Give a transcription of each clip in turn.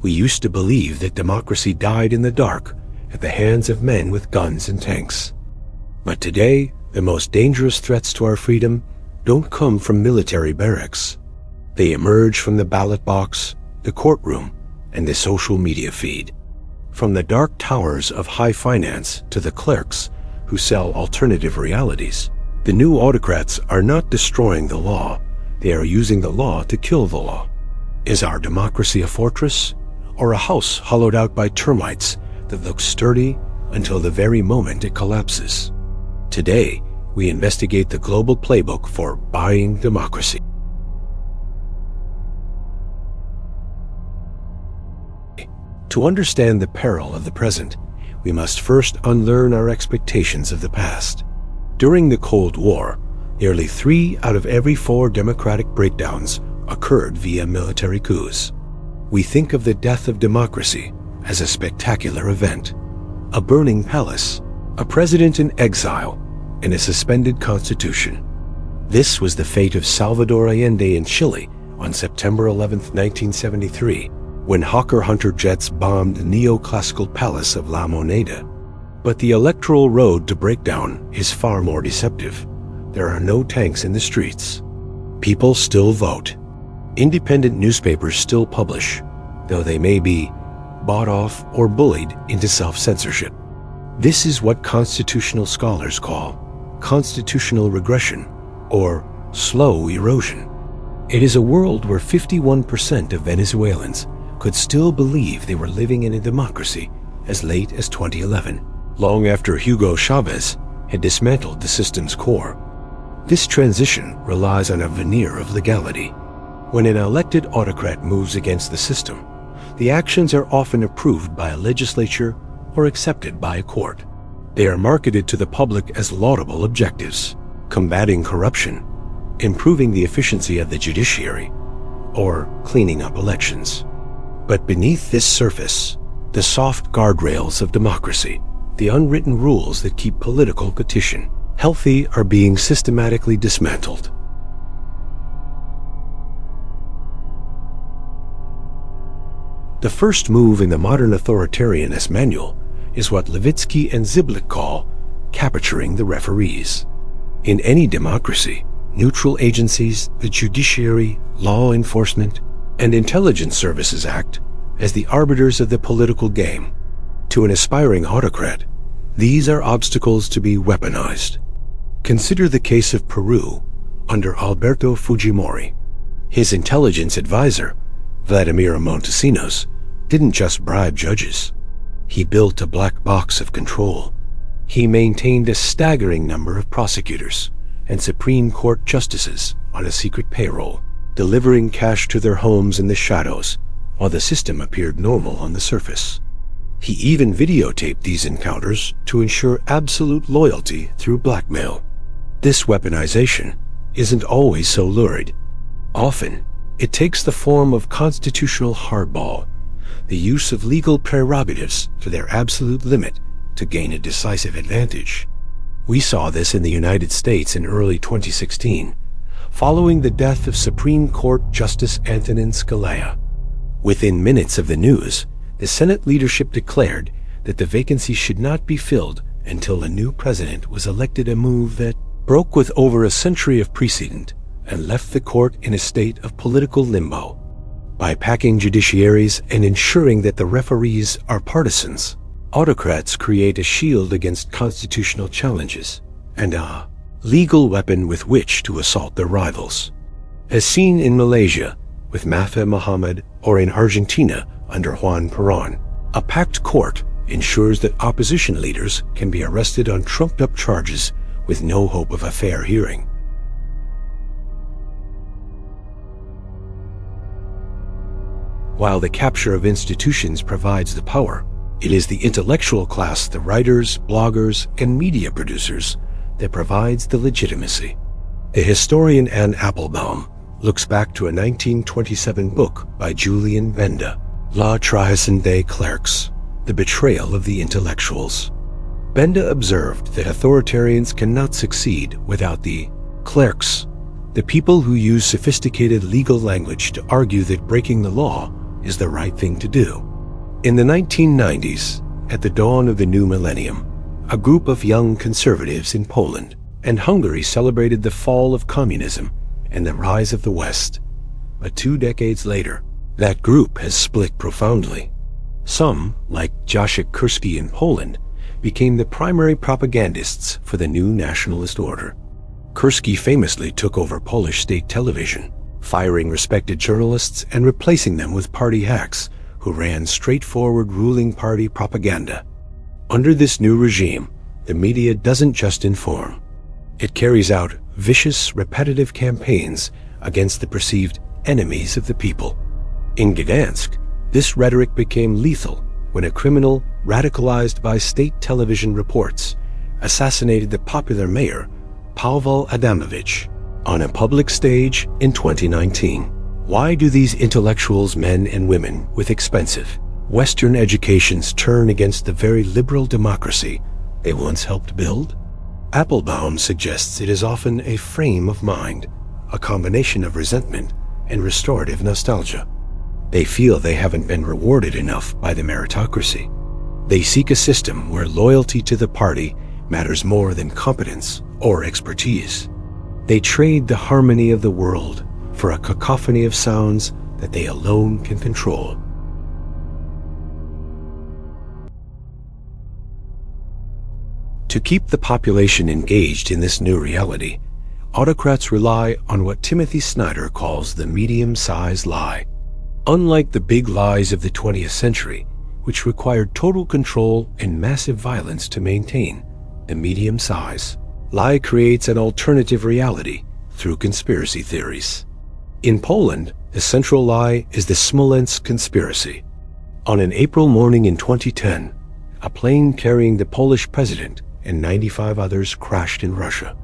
We used to believe that democracy died in the dark at the hands of men with guns and tanks. But today, the most dangerous threats to our freedom don't come from military barracks. They emerge from the ballot box, the courtroom, and the social media feed. From the dark towers of high finance to the clerks who sell alternative realities, the new autocrats are not destroying the law, they are using the law to kill the law. Is our democracy a fortress, or a house hollowed out by termites that looks sturdy until the very moment it collapses? Today, we investigate the global playbook for buying democracy. To understand the peril of the present, we must first unlearn our expectations of the past. During the Cold War, nearly 3 out of every 4 democratic breakdowns occurred via military coups. We think of the death of democracy as a spectacular event, a burning palace, a president in exile, and a suspended constitution. This was the fate of Salvador Allende in Chile on September 11, 1973, when Hawker Hunter jets bombed the neoclassical palace of La Moneda. But the electoral road to breakdown is far more deceptive. There are no tanks in the streets. People still vote. Independent newspapers still publish, though they may be bought off or bullied into self-censorship. This is what constitutional scholars call constitutional regression, or slow erosion. It is a world where 51% of Venezuelans could still believe they were living in a democracy as late as 2011, long after Hugo Chavez had dismantled the system's core. This transition relies on a veneer of legality. When an elected autocrat moves against the system, the actions are often approved by a legislature or accepted by a court. They are marketed to the public as laudable objectives: combating corruption, improving the efficiency of the judiciary, or cleaning up elections. But beneath this surface, the soft guardrails of democracy, the unwritten rules that keep political competition healthy, are being systematically dismantled. The first move in the modern authoritarianist manual is what Levitsky and Ziblatt call capturing the referees. In any democracy, neutral agencies, the judiciary, law enforcement, and intelligence services act as the arbiters of the political game. To an aspiring autocrat, these are obstacles to be weaponized. Consider the case of Peru under Alberto Fujimori. His intelligence advisor, Vladimir Montesinos, didn't just bribe judges. He built a black box of control. He maintained a staggering number of prosecutors and Supreme Court justices on a secret payroll, delivering cash to their homes in the shadows while the system appeared normal on the surface. He even videotaped these encounters to ensure absolute loyalty through blackmail. This weaponization isn't always so lurid. Often, it takes the form of constitutional hardball, the use of legal prerogatives to their absolute limit to gain a decisive advantage. We saw this in the United States in early 2016, following the death of Supreme Court Justice Antonin Scalia. Within minutes of the news, the Senate leadership declared that the vacancy should not be filled until a new president was elected, a move that broke with over a century of precedent and left the court in a state of political limbo. By packing judiciaries and ensuring that the referees are partisans, autocrats create a shield against constitutional challenges and a legal weapon with which to assault their rivals. As seen in Malaysia with Mahathir Mohamad or in Argentina under Juan Perón, a packed court ensures that opposition leaders can be arrested on trumped-up charges with no hope of a fair hearing. While the capture of institutions provides the power, it is the intellectual class, the writers, bloggers, and media producers, that provides the legitimacy. The historian Anne Applebaum looks back to a 1927 book by Julian Benda, La Trahison des Clercs, The Betrayal of the Intellectuals. Benda observed that authoritarians cannot succeed without the clerks, the people who use sophisticated legal language to argue that breaking the law is the right thing to do. In the 1990s, at the dawn of the new millennium, a group of young conservatives in Poland and Hungary celebrated the fall of communism and the rise of the West. But 2 decades later, that group has split profoundly. Some, like Jacek Kurski in Poland, became the primary propagandists for the new nationalist order. Kurski famously took over Polish state television, firing respected journalists and replacing them with party hacks who ran straightforward ruling party propaganda. Under this new regime, the media doesn't just inform. It carries out vicious, repetitive campaigns against the perceived enemies of the people. In Gdansk, this rhetoric became lethal when a criminal, radicalized by state television reports, assassinated the popular mayor, Paweł Adamowicz, on a public stage in 2019. Why do these intellectuals, men and women with expensive Western educations, turn against the very liberal democracy they once helped build? Applebaum suggests it is often a frame of mind, a combination of resentment and restorative nostalgia. They feel they haven't been rewarded enough by the meritocracy. They seek a system where loyalty to the party matters more than competence or expertise. They trade the harmony of the world for a cacophony of sounds that they alone can control. To keep the population engaged in this new reality, autocrats rely on what Timothy Snyder calls the medium-sized lie. Unlike the big lies of the 20th century, which required total control and massive violence to maintain, the medium size lie creates an alternative reality through conspiracy theories. In Poland, the central lie is the Smolensk conspiracy. On an April morning in 2010, a plane carrying the Polish president and 95 others crashed in Russia.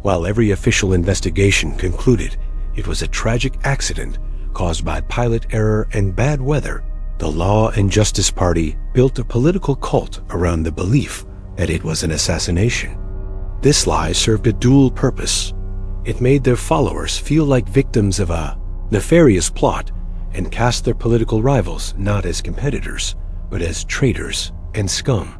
While every official investigation concluded it was a tragic accident caused by pilot error and bad weather, the Law and Justice Party built a political cult around the belief that it was an assassination. This lie served a dual purpose. It made their followers feel like victims of a nefarious plot and cast their political rivals not as competitors, but as traitors and scum.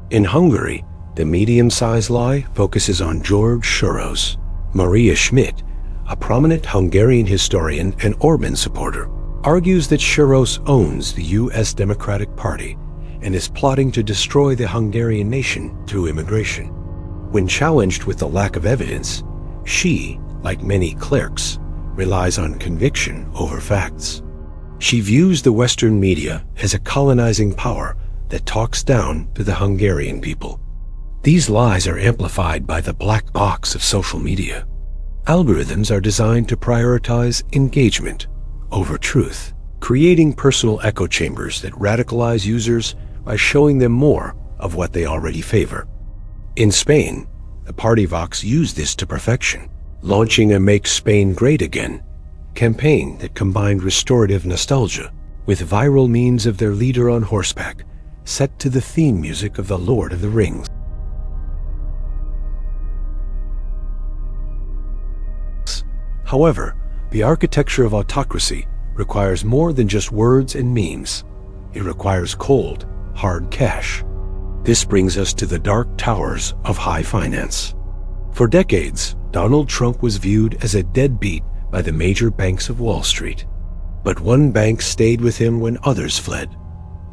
In Hungary, the medium-sized lie focuses on George Soros. Maria Schmidt, a prominent Hungarian historian and Orban supporter, argues that Soros owns the U.S. Democratic Party and is plotting to destroy the Hungarian nation through immigration. When challenged with the lack of evidence, she, like many clerics, relies on conviction over facts. She views the Western media as a colonizing power that talks down to the Hungarian people. These lies are amplified by the black box of social media. Algorithms are designed to prioritize engagement over truth, creating personal echo chambers that radicalize users by showing them more of what they already favor. In Spain, the party Vox used this to perfection, launching a Make Spain Great Again campaign that combined restorative nostalgia with viral memes of their leader on horseback, set to the theme music of The Lord of the Rings. However, the architecture of autocracy requires more than just words and memes. It requires cold, hard cash. This brings us to the dark towers of high finance. For decades, Donald Trump was viewed as a deadbeat by the major banks of Wall Street. But one bank stayed with him when others fled: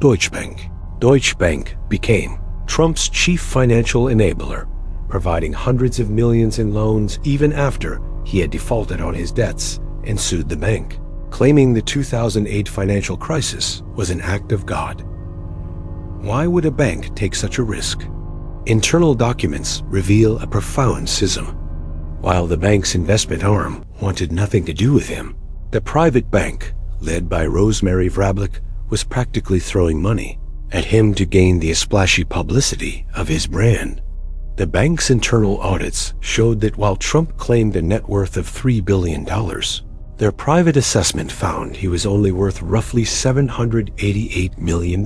Deutsche Bank. Deutsche Bank became Trump's chief financial enabler, providing hundreds of millions in loans even after he had defaulted on his debts and sued the bank, claiming the 2008 financial crisis was an act of God. Why would a bank take such a risk? Internal documents reveal a profound schism. While the bank's investment arm wanted nothing to do with him, the private bank, led by Rosemary Vrablic, was practically throwing money at him to gain the splashy publicity of his brand. The bank's internal audits showed that while Trump claimed a net worth of $3 billion, their private assessment found he was only worth roughly $788 million.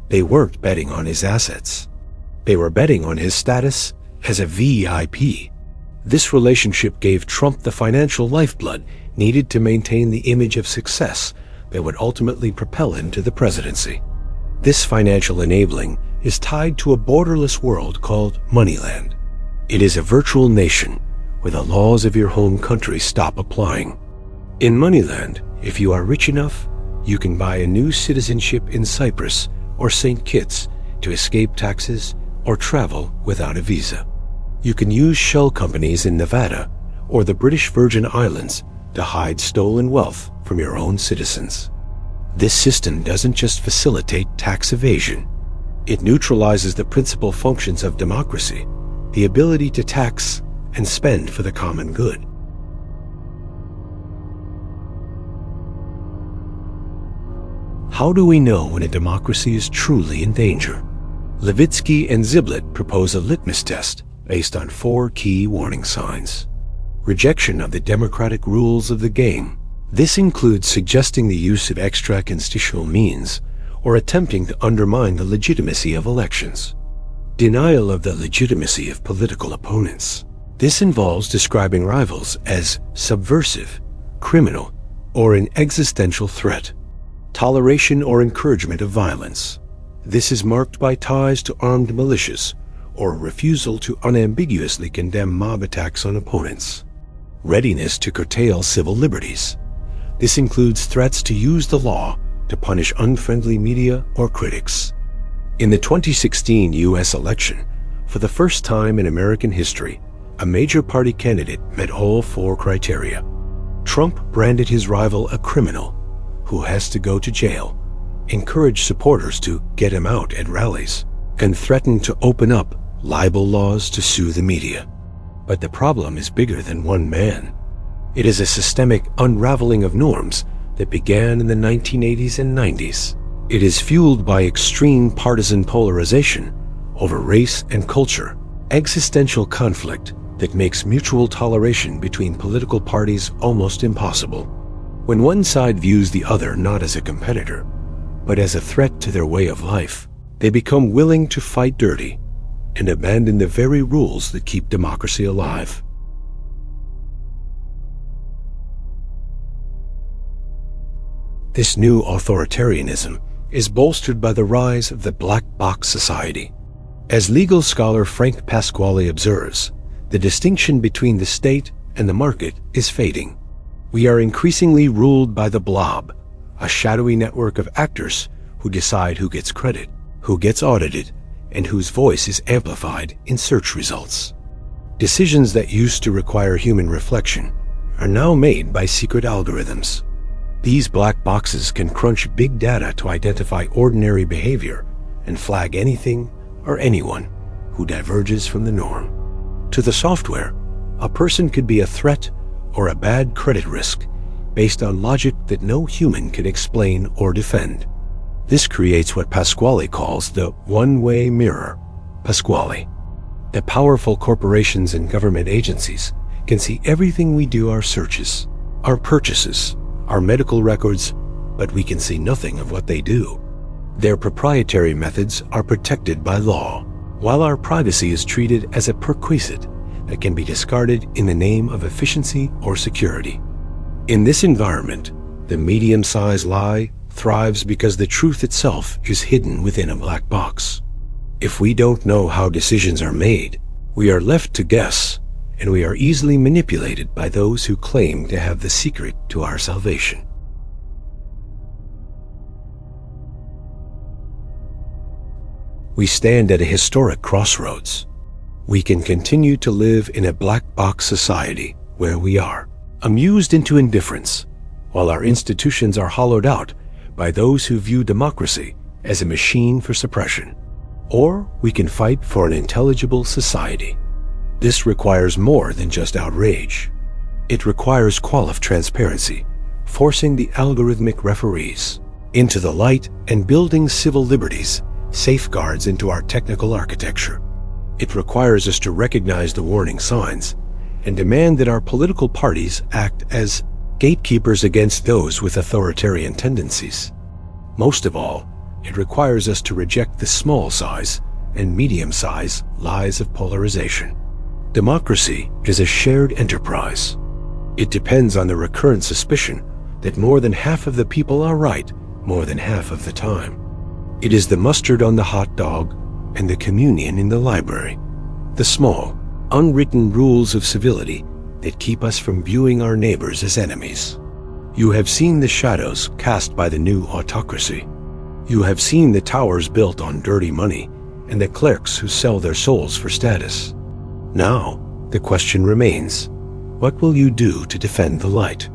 They weren't betting on his assets. They were betting on his status as a VIP. This relationship gave Trump the financial lifeblood needed to maintain the image of success that would ultimately propel him to the presidency. This financial enabling is tied to a borderless world called Moneyland. It is a virtual nation where the laws of your home country stop applying. In Moneyland, if you are rich enough, you can buy a new citizenship in Cyprus or St. Kitts to escape taxes or travel without a visa. You can use shell companies in Nevada or the British Virgin Islands to hide stolen wealth from your own citizens. This system doesn't just facilitate tax evasion. It neutralizes the principal functions of democracy, the ability to tax and spend for the common good. How do we know when a democracy is truly in danger? Levitsky and Ziblatt propose a litmus test based on 4 key warning signs. Rejection of the democratic rules of the game. This includes suggesting the use of extra-constitutional means or attempting to undermine the legitimacy of elections. Denial of the legitimacy of political opponents. This involves describing rivals as subversive, criminal, or an existential threat. Toleration or encouragement of violence. This is marked by ties to armed militias or refusal to unambiguously condemn mob attacks on opponents. Readiness to curtail civil liberties. This includes threats to use the law to punish unfriendly media or critics. In the 2016 U.S. election, for the first time in American history, a major party candidate met all 4 criteria. Trump branded his rival a criminal who has to go to jail, encouraged supporters to get him out at rallies, and threatened to open up libel laws to sue the media. But the problem is bigger than one man. It is a systemic unraveling of norms that began in the 1980s and 90s. It is fueled by extreme partisan polarization over race and culture, existential conflict that makes mutual toleration between political parties almost impossible. When one side views the other not as a competitor, but as a threat to their way of life, they become willing to fight dirty and abandon the very rules that keep democracy alive. This new authoritarianism is bolstered by the rise of the black box society. As legal scholar Frank Pasquale observes, the distinction between the state and the market is fading. We are increasingly ruled by the blob, a shadowy network of actors who decide who gets credit, who gets audited, and whose voice is amplified in search results. Decisions that used to require human reflection are now made by secret algorithms. These black boxes can crunch big data to identify ordinary behavior and flag anything or anyone who diverges from the norm. To the software, a person could be a threat or a bad credit risk based on logic that no human can explain or defend. This creates what Pasquale calls the one-way mirror. Pasquale. The powerful corporations and government agencies can see everything we do, our searches, our purchases, our medical records, but we can see nothing of what they do. Their proprietary methods are protected by law, while our privacy is treated as a perquisite that can be discarded in the name of efficiency or security. In this environment, the medium-sized lie thrives because the truth itself is hidden within a black box. If we don't know how decisions are made, we are left to guess, and we are easily manipulated by those who claim to have the secret to our salvation. We stand at a historic crossroads. We can continue to live in a black box society where we are, amused into indifference, while our institutions are hollowed out by those who view democracy as a machine for suppression. Or we can fight for an intelligible society. This requires more than just outrage. It requires transparency, forcing the algorithmic referees into the light and building civil liberties, safeguards into our technical architecture. It requires us to recognize the warning signs and demand that our political parties act as gatekeepers against those with authoritarian tendencies. Most of all, it requires us to reject the small size and medium size lies of polarization. Democracy is a shared enterprise. It depends on the recurrent suspicion that more than half of the people are right more than half of the time. It is the mustard on the hot dog and the communion in the library, the small, unwritten rules of civility that keep us from viewing our neighbors as enemies. You have seen the shadows cast by the new autocracy. You have seen the towers built on dirty money and the clerks who sell their souls for status. Now, the question remains, what will you do to defend the light?